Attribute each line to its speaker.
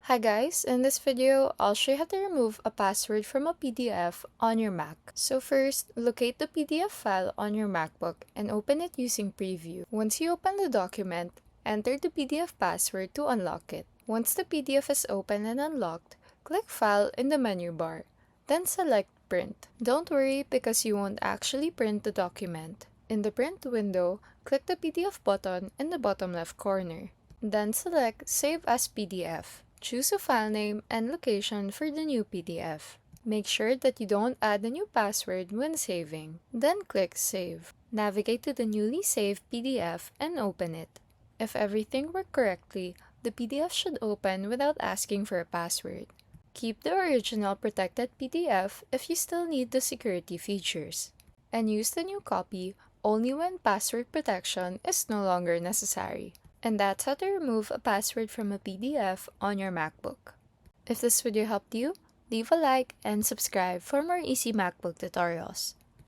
Speaker 1: Hi guys, in this video, I'll show you how to remove a password from a PDF on your Mac. So first, locate the PDF file on your MacBook and open it using Preview. Once you open the document, enter the PDF password to unlock it. Once the PDF is open and unlocked, click File in the menu bar, then select Print. Don't worry because you won't actually print the document. In the print window, click the PDF button in the bottom left corner. Then select Save as PDF. Choose a file name and location for the new PDF. Make sure that you don't add a new password when saving. Then click Save. Navigate to the newly saved PDF and open it. If everything worked correctly, the PDF should open without asking for a password. Keep the original protected PDF if you still need the security features. And use the new copy only when password protection is no longer necessary. And that's how to remove a password from a PDF on your MacBook. If this video helped you, leave a like and subscribe for more easy MacBook tutorials.